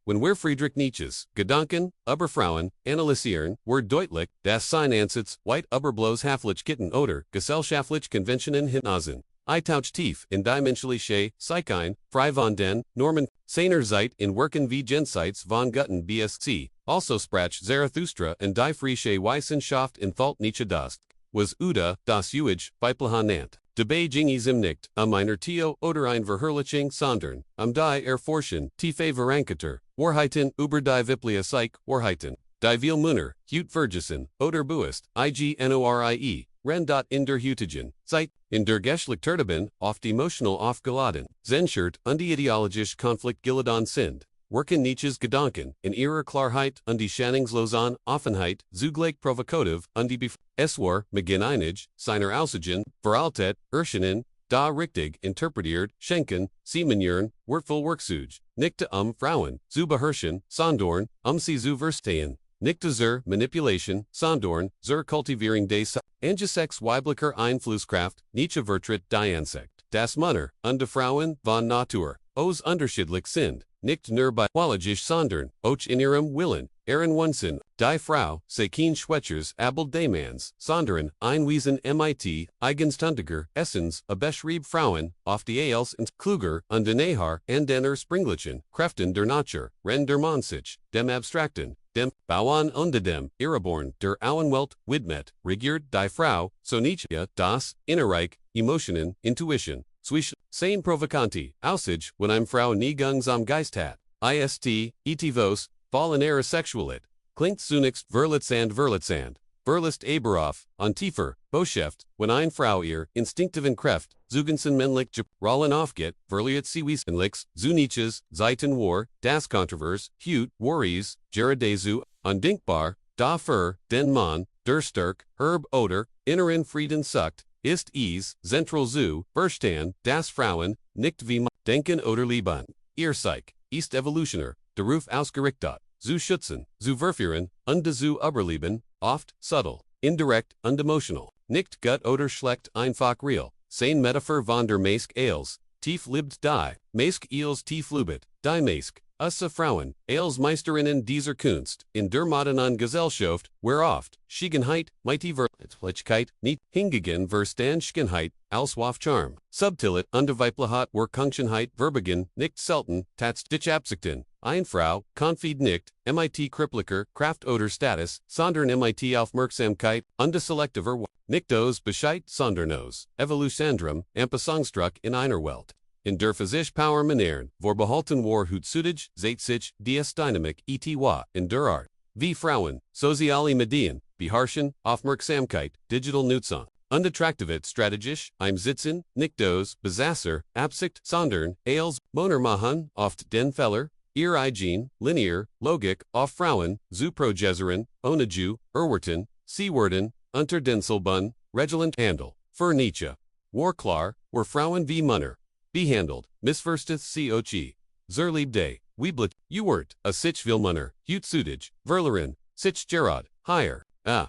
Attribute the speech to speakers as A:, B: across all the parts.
A: When wir Friedrich Nietzsches Gedanken über Frauen analysieren, word deutlich, das sein Ansatz, white bloß Haflich Kitten oder gesellschaftlich Konventionen hinausen. I tauch tief in dimensionliche Psychein, frei von den Norman, seiner Zeit in Werken wie Gensites von Gutten BSC, also sprach Zarathustra und die Frische Wissenschaft in Thalt Nietzsche das, was das Uage, weiblichen nannt. De Beijingism nicht, einer Tio oder ein Verherrlichung, sondern, die Erforschen, tiefe Verankerter, Wahrheiten über die weibliche Psyche, Wahrheiten, die viel Männer, Hut Vergessen, oder Buist, ignorie, in der Hütigen, Zeit, in der Geschlechterben, oft emotional aufgeladen, Zenschert und die ideologisch Konflikt geladen sind. Werken Nietzsches Gedanken in ihrer Klarheit und die Schannungslosen Offenheit zugleich provokativ und die Es war, beginn einig, seiner Aussagen, Veraltet, Erscheinen, da richtig interpretiert, schenken, Siemenjern, wertvoll Werkzeuge, nicht Frauen, zu beherrschen, sondern, sie zu verstehen, nicht zur Manipulation, sondern, zur Kultivierung des Angesex weiblicher Einflusskraft, Nietzsche vertritt die Ansicht, dass Männer und die Frauen von Natur, aus unterschiedlich sind. Nicht nur bei Qualigisch sondern, auch in ihrem Willen, Wunsen, die Frau, kein Schwächers Abel Demans, sondern, ein Wesen mit, eigenständiger, Essens, beschrieb Frauen, oft die als und kluger, und näher, an den springlichen, Kräften der Natur, der Monsich, dem Abstrakten, dem Bauern und dem Irreborn, der Auenwelt, widmet, regiert die Frau, so Nietzsche, das, Innerreich, Emotionen, Intuition. Swish, sein Provokanti, Aussage, wenn eine Frau nie Gungs am Geist hat, etivos, fallen era sexualit, klingt zunächst verlitzand, verlist Eberoff, an tiefer, Boschäft, wenn eine Frau ihr instinktiven Kräft, zugensen männlich Rollen aufgeht, verliert sie wesentlich, zu Nietzsches, Zeiten war, das Kontrovers, Hut, Worries, Geradezu, undenkbar, dafür, den Mann, der Stärk, Herb oder, inneren Frieden sucht, ist zentral zu, verstehen, das Frauen, nicht wie denken oder lieben. Ihr Psyche, ist evolutioner, der Ruf ausgerichtet, zu schützen, zu verführen, und zu überleben, oft, subtle, indirect, und emotional, nicht gut oder schlecht einfach real, sein Metaphor von der Mesk Eels, tief liebt die, Mesk Eels tief lübet, die Mesk, Frauen, als Meisterinnen dieser Kunst, in der modernen Gesellschaft, where oft, Schiegenheit, mighty Verlichkeit, nicht hingegen Verstandschenheit, als Charm, subtilit, weibliche Werkungsschenheit, verbigen, nicht selten, tats dich Absichten, ein Frau, confid nicht, mit Krippliker, Kraft oder Status, sondern mit Aufmerksamkeit, selektiver, nicht aus Bescheid, sondern aus, Evolutionandrum, Ampasongstruck in einer Welt. In der Physik Power Männern, behalten war Hutsudage, sich, dies Dynamik, in der Art. Wie Frauen, soziale Medien, beherrschen, Aufmerksamkeit, digital Nutzung. Unattractivit strategisch, Sitzen, nicht aus, Besasser, Absicht, sondern, als, Moner machen, oft den Feller, ihr Eigen, linear, Logik, auf Frauen, zu Progesseren, Onaju, Erwerten, Seewerden, unter Denselbun, Regelant Handel. Für Nietzsche. War klar, were Frauen wie Männer. Behandelt, missversteth coch. Zerliebde, Weiblich, Uwert, sich will Männer, Hutsudage, Verlerin, sich Gerard, higher,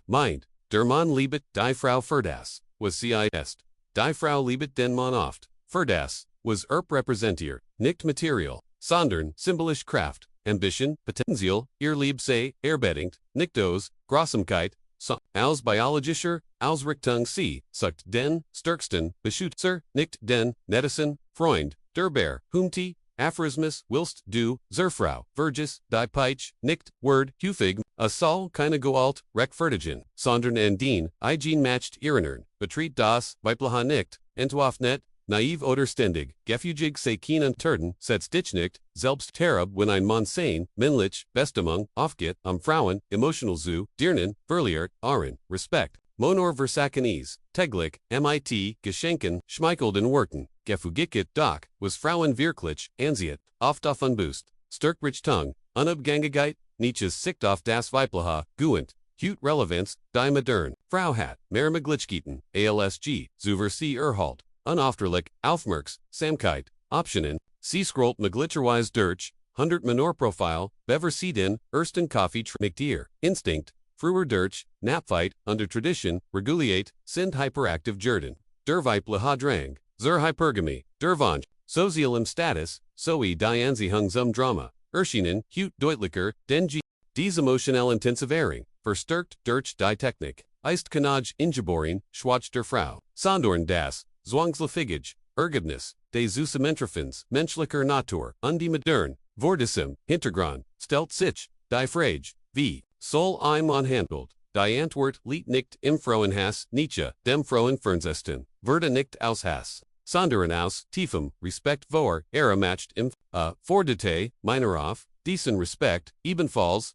A: mind, der Mann liebet die Frau für das, was sie ist. Die Frau liebet den Mann oft, für das, was repräsentiert, nicht material, sondern, symbolisch Kraft, Ambition, Potenzial, ihr Liebse, erbedingt, nicht aus, Grossamkeit, so, als biologischer, Ausrichtung sucht den, stärksten, Beschützer, nicht den, Nettesen, Freund, der Bär, Humti, Aphorismus, willst du, Frau, Vergis, die Peitsch, nicht, Word, Hufig, soll keine Gewalt, rechtfertigen, sondern an den, matcht erinnern, betritt das, weibliche nicht, entwaffnet, naiv oder ständig, gefugig kein Turden, setzt dich nicht, selbst terab wenn ein Mann sein, männlich, Bestimmung, aufgeht, Frauen, emotional zu, dirnen, verliert, Respekt, Monor versakenes, teglich, mit, geschenken, schmeichelden Worten, gefugikit doch, was Frauen wirklich, ansiet, oft auf unboost, stärkrich Tung, unabgängigkeit, Nietzsches Sicht auf das Weibliche, Guent, Hut Relevanz, die Modern, Frau hat, mehr Maglichkeiten, ALSG, Zuver sie Erhalt, unaufterlich, Aufmerks, Samkeit, Optionen, sie scrollt Maglitscherweise durch, 100 Menor Profile, Bever Sieden, Ersten Kaffee Miktier, Instinkt, Früher durch, Napfight, under Tradition, Reguliate, sind hyperactive Jurden, der Weibliche Drang, zur Hypergamy, der Wunsch, Sozialem Status, die Anziehungsmuster Drama, erschienen, Hut deutlicher, denn dies emotional intensivering, verstärkt durch die Technik, ist Kanaj ingeboren, Schwach der Frau, sondern das, zwangsläufige, Ergebnis, des Zusammentreffens, menschlicher Natur, und die modern, vor diesem Hintergrund, stellt sich, die Frage, wie, soll ein Mann handelt, die Antwort liegt nicht im Frauenhass, Nietzsche, dem Frauenfernsesten, wurde nicht aus Hass, sondern aus tiefem Respekt vor, macht im, Vordete, meiner auf, diesen Respekt, ebenfalls,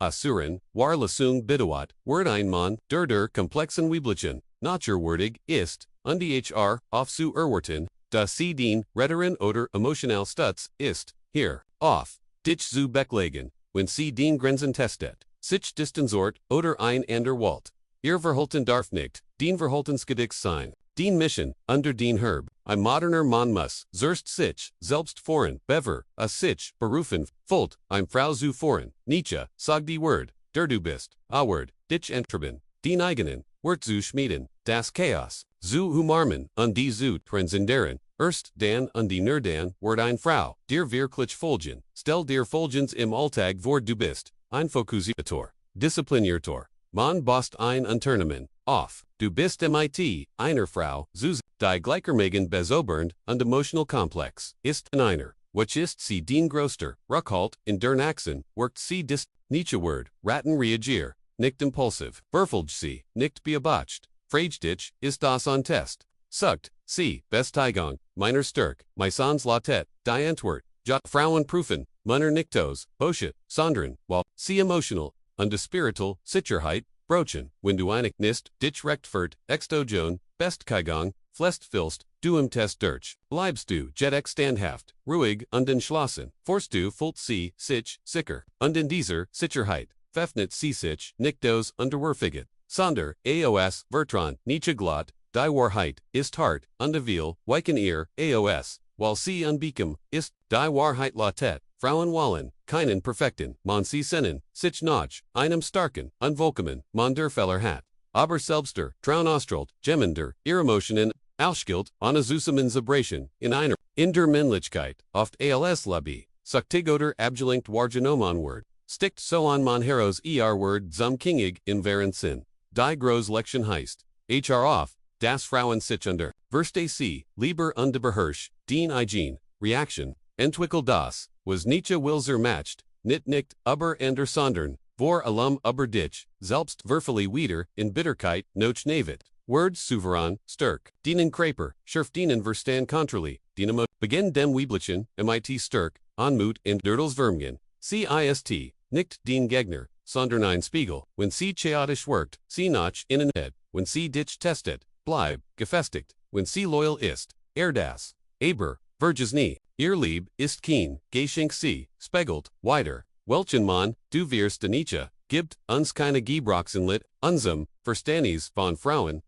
A: Assuren, war Lesung bedeutet, Word ein Mann, der komplexen weiblichen, naturwürdig ist, und die auf zu erwarten, dass sie den Retteren oder emotional Stutz ist, hier, auf, dich zu becklegen, wenn sie den Grenzen testet, sich distanziert, oder ein ander Walt. Ihr Verhalten darf nicht, den Verhaltensgedicks sein. Den Mission, unter den Herb, ein moderner Mann muss, zuerst sich, selbst voren, bever, sich, berufen, Fult, ein Frau zu voren, Nietzsche, sag die Word, der du bist, Word, dich entreiben, den eigenen, Wort zu schmieden, das Chaos, zu umarmen, und die zu transcenderen, erst dann und die nur dann, Word ein Frau, dir wirklich folgen, stell dir folgens im Alltag vor du bist, ein Fokussiator, Diszipliniertor, man bost ein Unternehmen, auf, du bist mit, einer Frau, zu die gleichermaßen besobernd und emotional komplex, ist einer, which ist sie den größter, Rückhalt, in deren Achsen, workt sie Nietzsche Word, raten reagier, nicht impulsiv, verfolgt sie, nicht beobacht, fragt dich, ist das ein Test, sucht, sie, Bestigung, meiner Stärk, meistens Latet, die Antwort, jot Frauen prüfen, Männer nichtos, Bosche, sondern, while, sie emotional, und die spiritual, Sicherheit, brochen, wenn du einig nist, dich rechtfert, extojon, Bestigung, flest du im Test durch, bleibst du jet standhaft, ruhig und entschlossen, forst du fullt sie, sich, sicher, und in dieser Sicherheit, pfeffnet sie sich, nichtos unterwerfiget, sonder, aos, Vertran, Nietzsche glatt, die Wahrheit, ist hart, und vil, weichen ihr, aos, while sie unbequem, ist, die Wahrheit latet, Frauen wollen, keinen perfekten, man sie sennen, sich nach, einem starken, unvollkommen, man der Feller hat, aber selbster, traunostralt, gemmender, ihre Emotionen, ausgilt, ohne Zusammensabration, in der Männlichkeit, oft als Lobby, suchtig oder abgelenkt Wargenoman Word, stickt so an man Heros Word zum Kingig in wahren Sinn, die Groß Lection heißt, auf, das Frauen sich unter, Verste sie, lieber und beherrsch, den Eigen, Reaction, entwickelt das, was Nietzsche Wilser matcht, nicht, aber ander sondern, vor allem aber dich, selbst verfülli wieder, in Bitterkeit, noch Navid, Words souverän, stark, dienen Kraper, schärf dienen Verstand contrali, dynamo, begin dem Weiblichen, mit stark, Anmut und Dörtelswürmgen, CIST, nicht den Gegner, sondern ein Spiegel, wenn sie chaotisch wirkt, sie nach innen head, wenn sie dich testet, bleib, gefestigt, wenn sie loyal ist, das, aber, verges nie, ihr Lieb, ist keen, geschenk sie, spiegelt, weiter, welchen Mann, du wirst de Nietzsche, gibt, uns keine Gebrochsenlit, unsum, Verständnis von Frauen,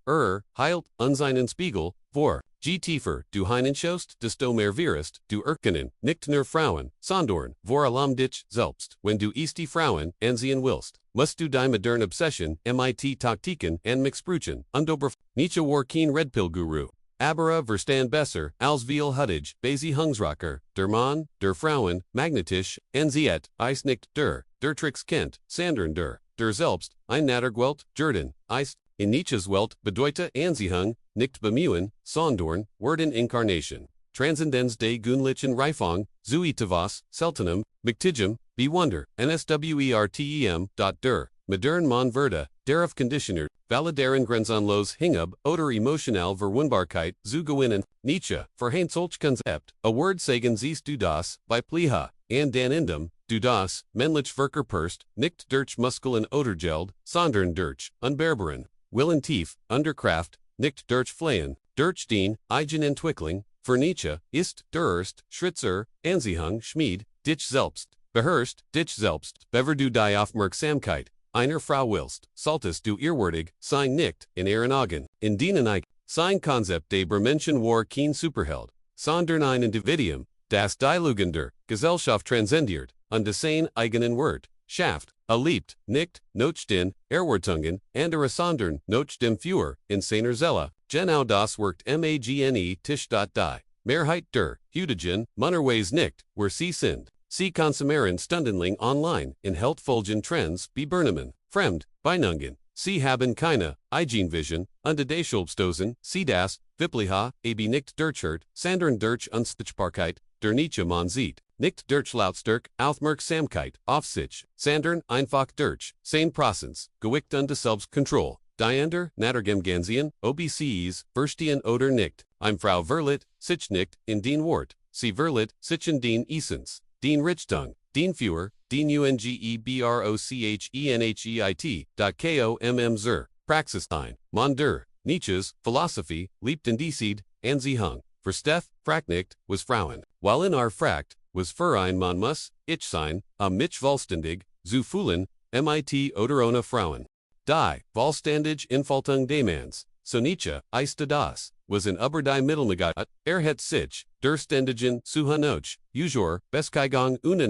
A: heilt, uns einen Spiegel, vor, tiefer, du hineinschaust, desto mehr wirst, du erkennen, nicht nur Frauen, sondern, vor allem dich selbst, wenn du die Frauen ansehen willst, musst du die moderne Obsession, mit Taktiken und Mixbruchen, und Nietzsche war kein Redpill-Guru. Aber Verstand besser, als viel Huttage, Basi Hungsracher, der Mann, der Frauen, magnetisch, Enziet, Eis nicht der Tricks kennt, Sandern der selbst, ein Nattergwelt, Jordan, Eist, in Nietzsches Welt, bedeute Anziehung, nicht bemühen, sondern, Worden Incarnation, Transzendenz des Gunlichen Reifung, Zuitavas, Seltenum, Mctigem, Bewunder, NSWERTEM. Modern Mann Verde, darauf Conditioner, valideren Grenzanlos Hingab, oder emotional Verwundbarkeit, zu gewinnen, Nietzsche, verheint solch Konzept, a Word sagen siehst du das, bei Pliha, and dan indem, du das, männlich verkörperst, nicht durch Muskeln oder Geld, sondern durch, unberbaren, Willen tief, Underkraft, nicht durch Flehen, durch den, eigen Entwicklung, für Nietzsche, ist, der erst, Schritzer, Anziehung, Schmied, dich selbst, beherrschst, dich selbst, bever du die Aufmerksamkeit, einer Frau willst, solltest du ehrwürdig, sein nicht, in ihren Augen, in denen sein Konzept de Bermenschen war kein Superheld, sondern ein Individuum, das die Lugender, Gesellschaft transcendiert, und dessen eigenen Wort, schafft, erlebt, nicht, noch den, Erwartungen, andere sondern, noch dem Führer, in seiner Zelle, genau das wirkt magne Tisch. Die Mehrheit der, Hüdigen, Munnerways nicht, where sie sind, Sie konsumieren stundenlang online in helftfolgen Trends wie Burneman, Fremd, Beinungen. Sie haben keine Eigenvision, und die Schulbstoßen, sie das, weibliche, nicht durchhört, sondern durch Unsichtbarkeit, der Nietzsche man sieht. Nicht durch Lautstärke, Aufmerksamkeit, auf sich, sondern einfach durch, 10%, Gewicht und Selbstkontrolle. Die Ender, Natergem Gansien, OBCEs, verstehen oder nicht. Frau verlet, sich nicht, in den Wort. Sie verlet, sich in den Essence, den Richtung, den Führer, den ungebrocheninheit, zur, Praxis ein. Man der, Nietzsches Philosophie, liebt in die Anziehung. Versteth, fragt nicht, was Frauen. While in our fragt, was Verein man muss, ich sein, mich vollständig, zu fühlen, mit oder ohne Frauen. Die, vollständig Infaltung demans, so Nietzsche, eiste das, was in über die Mittelmegat, hat sich, der ständigen, Suhanoch, Ujor, Beskigung und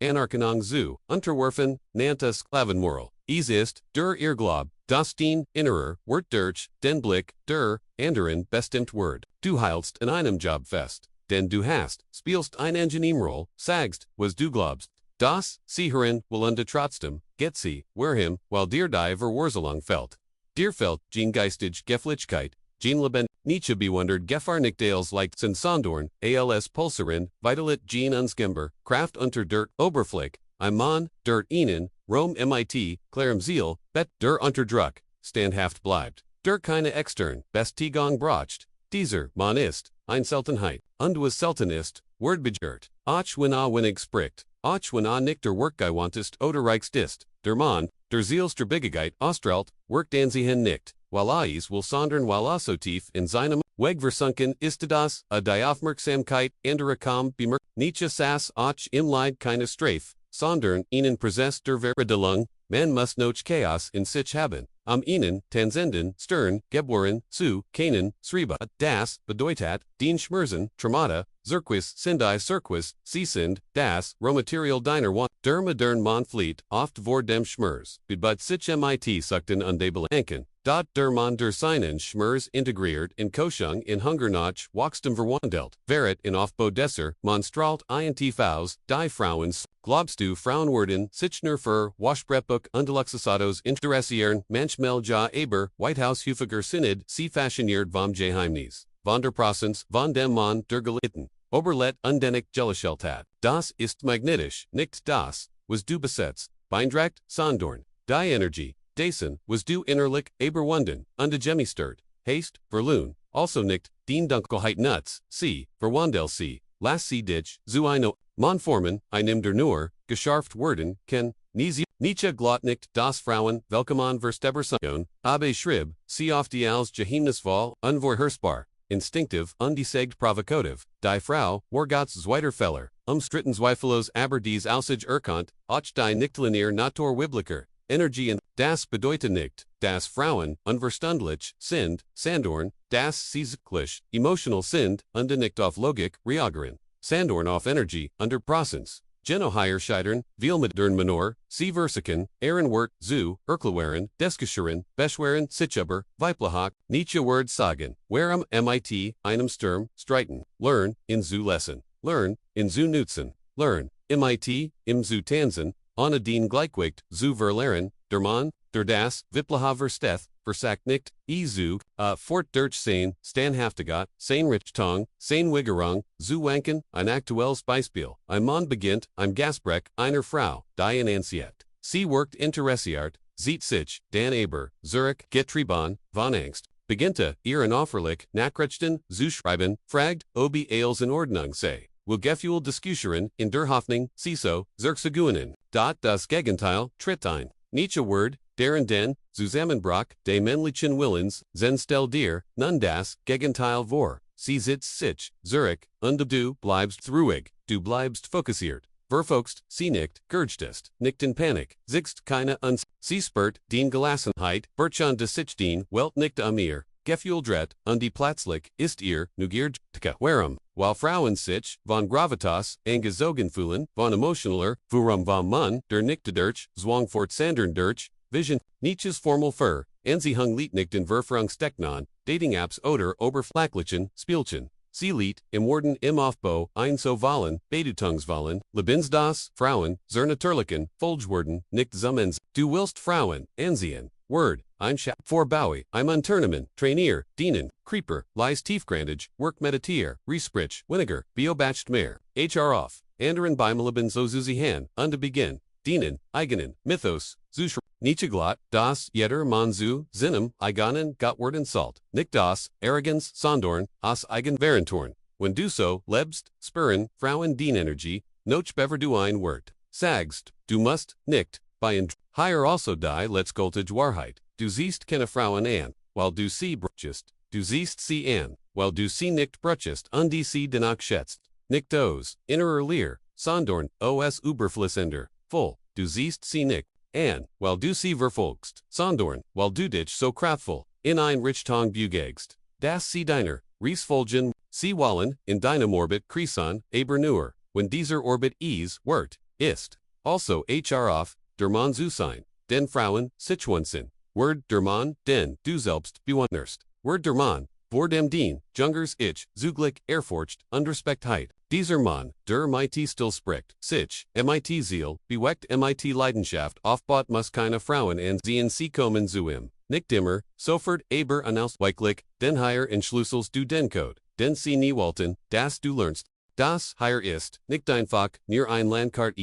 A: Anarchenang zu, unterwerfen, nannte Sklavenmoral. Ist, der Irrglaub, das den innerer, Wort durch, den Blick, der, anderen, bestimmt Word. Du heilst in einem Job fest, denn du hast, spielst ein Engineerroll, sagst, was du glaubst. Das, sicheren, willende trotzdem, get sie, him, while dir die Verwurzelung fällt. Dir fällt, gene geistig Gefährlichkeit, gene Leben, Nietzsche bewundert Gefahrnichtales like Sondorn, als Pulserin, Vitalit gene Unsgember, Kraft unter der Oberfläche, Mann, der ihnen, Rom mit, Clarem Ziel, bet der Unterdruck, standhaft bleibt. Der keine extern, Bestigung bracht, dieser, man ist, ein Seltenheit, und was selten ist, Word begehrt, auch wenig spricht. Auch wenn nicht der Workgewandtest oder reichst ist, der Mann, der Zielstrebigkeit australt, workt ansehen nicht, weil will sondern weil so tief in seinem Weg versunken ist das, die Aufmerksamkeit anderer kaum bemerkt. Nietzsche saß auch im Leid keine Strafe, sondern ihnen präsest der Veredelung, man muss noch Chaos in sich haben, ihnen, Tanzenden, Stern, geboren, zu, kennen, Sriba, das, bedeutet, den Schmerzen, Traumata, Zirquis, Sindai Cirquis, sie sind, das, Rohmaterial deiner Want, der modern Mann flieht, oft vor dem Schmerz, but sich mit suchten undebelanken, dort der Mann der seinen Schmerz integriert in Koschung in Hungernach, Wachstum verwandelt, wäret in Aufbodesser, man strahlt INTVs, die Frauen, glaubst du Frauen werden, sich nur für, Waschbrettbuch und Luxusados interessieren, manchmal ja aber, White House Hufiger Synod, sie fashionniert vom Geheimnis. Von der Prozess, von dem Mann der Gelitten, Oberlet undenig Gelschelt das ist magnetisch, nicht das, was du besetzt, Beindracht, Sondorn, die Energie, dessen, was du innerlich, überwunden, undegemistert, hast, verloren, also nicht, den Dunkelheit nuts, sie, verwandel sie, lass sie dich, zu eine, man formen, einem der nur, gescharft werden, ken, Nietzsche glot nicht, das Frauen, welche man verstebersun, abe schrib, sie auf die als Geheimnisvoll, unvorhersbar. Instinktiv, undesegt provokativ, die Frau, Wargats Zweiterfeller, umstritten Zweifellos aber dies Aussage erkannt, auch die Nichtlinear Natur Wiblicher, Energie und das bedeutet nicht, dass Frauen, unverstandlich, sind, Sandorn, das sie sicklich, emotional sind, und nicht auf Logik, reagieren, Sandorn auf Energie, under Prozess. Genohierscheidern, Vielmit dern Menor, Sie Versiken, Ehrenwort, zu, Erklewaren, Deskischeren, Beschweren, Sitchuber, Weiblahak, Nietzsche Word Sagen, Warum mit, einem Sturm, Streiten, Learn, in zu Lesson, Learn, in zu Nutzen, Learn, mit, im zu Tanzen, ohne den Gleichgewicht, zu verlehren, der Mann, der das, Wiplaha versteth, versagt nicht, zu, fort durch sein, standhaftigat, sein Richtung, sein Wigerung, zu wanken, ein aktuelles Beispiel, ein Mann beginnt, ein Gasbreck, einer Frau, die in Ansiet. Sie workt interessiert, sieht sich, dan aber, Zurich, getrieben, von Angst, beginnte, ihren Offerlich, Nachrichten, zu schreiben, fragt, ob alles in Ordnung sei. Will gefühl Diskussieren, in der Hoffnung, CISO, Zergsagunen, das Gegenteil, tritt ein. Nietzsche Word, deren den, Zusammenbruch, de männlichen Willens, Zenstel dir, nun das, Gegenteil vor, sie sitzt sich, Zurich, und du bleibst ruhig, du bleibst fokussiert, verfolgst, sie nicht, gergtest, nicht in Panik, siehst keine sie spürt, den Gelassenheit, Berchan de sich den, Welt nicht ihr, Gefühldret, und die plötzlich, ist ihr, Nugier, warum, while Frauen sich, von Gravitas, angezogen fühlen, von emotionaler, warum vom Mann, der nicht durch, Zwangfort sandern durch, Vision, Nietzsches Formel für, Anziehung liegt nicht in Verfrungsteknon, Dating-Apps oder Oberflächlichen, Spielchen. Sie Lied, im Worden im Aufbau, ein so wollen, Bedeutungswollen, Lebensdas, Frauen, Zernatürlichen, Folgeworden, nicht zummens, du willst Frauen, ansehen, Word, ein Schap, Vorbaue, im Unternehmen, Trainier, dienen, Creeper, lies tiefgreifender, Work meditier, Resprich, Winiger, Beobacht mehr, HR off, anderen Beimeleben so Zuzihan, und begin, dienen, eigenen, Mythos, Zusch, Nietzsche Glot, das, Jetter, Manzu, Zinnem, Eiganen, Gottworden Salt, Nicht das, Arrogance, Sondorn, aus Eigen Varentorn, wenn du so, lebst, Spüren, Frauen Dienenergie, Noch bever du ein Wort, sagst, du musst, nicht, bei und higher also die letztgültige Wahrheit, du siehst keine Frauen an, while du sie brutschest, du siehst sie an, while du sie nicht brutschest und die sie danach schätzt, nicht aus, innerer Leer, Sondorn, os Überflissender, voll, du siehst sie nicht, an, while du sie verfolgst, Sondorn, while du dich so kraftvoll, in ein Richtung bugegst, das sie deiner, Riesfolgen, sie wollen, in deinem Orbit Kreisen, aber nur, wenn dieser Orbit wird, ist, also hr auf, der Mann zu sein, den Frauen, Situationen, Word der Mann, den du selbst bewunderst, Word der Mann, vor dem Dien, Jungers ich, zuglich, erforcht, Respectheit, dieser Mann, der mit still spricht, sich, mit Ziel, beweckt mit Leidenschaft, aufbaut muss keine Frauen ansehen sie kommen zu ihm, nicht immer, sofort, aber announced, wirklich, den higher entschlüsselst du den Code, den sie nie wollten, das du lernst, das higher ist, nicht einfach, nur ein Landkart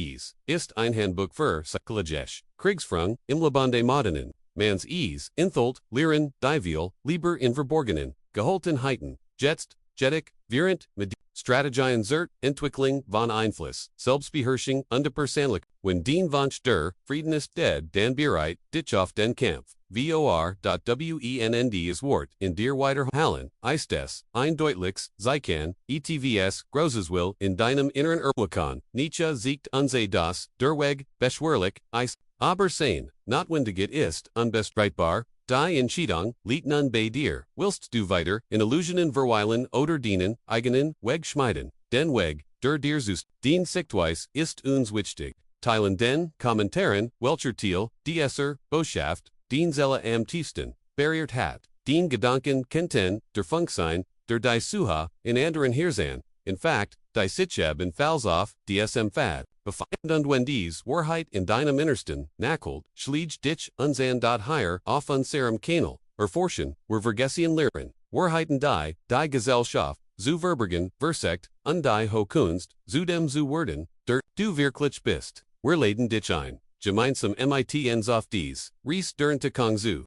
A: ist ein Handbuch für psychologisch, Kriegsfrung, im Lebende Modernen, mans Intholt, Lehren, Diviel, Lieber in Verborgenen, Geholtenheiten, Jetzt, Jetic, Virent, Med, Strategien zert, Entwickling, von Einfluss, Selbstbeherrschung, Unterpersönlich, wenn dien Wunsch der, Frieden ist dead, dan Bereit, dich auf den Kampf, vor.wennd is Wort, in dir weiter Hallen, ist es, eindeutliches, Zeichen, etvs, großes Will, in deinem inneren Erblickon, Nietzsche siegt unser das, der Weg, beschwerlich, aber sein, notwendiget ist, unbestreitbar, die Entscheidung, liegt nun bei dir, willst du weiter, in Illusionen verweilen oder dienen, eigenen, Weg schmeiden, den Weg, der dir zust, dien Sichtweis, ist uns wichtig, teilen den, Kommentaren, welcher Thiel, die Esser, Botschaft, dien Zelle am tiefsten, barriert hat, dien Gedanken, Kenten, der Funksein, der die Suha, in anderen Hirsan, in fact, die Sitchab in Falsauf, dsm Fad, befeind und wenn dies Wahrheit in deinem Innersten, nackelt, schlieg dich unsan higher auf unserem Kanal, erforschen, vergessen lehren, Wahrheiten die Gesellschaft, zu verbergen, versekt, und die Hokunst, zu dem zu werden, der du wirklich bist, laden dich ein, gemeinsam mit uns auf dies, Ries dern te Kong zu.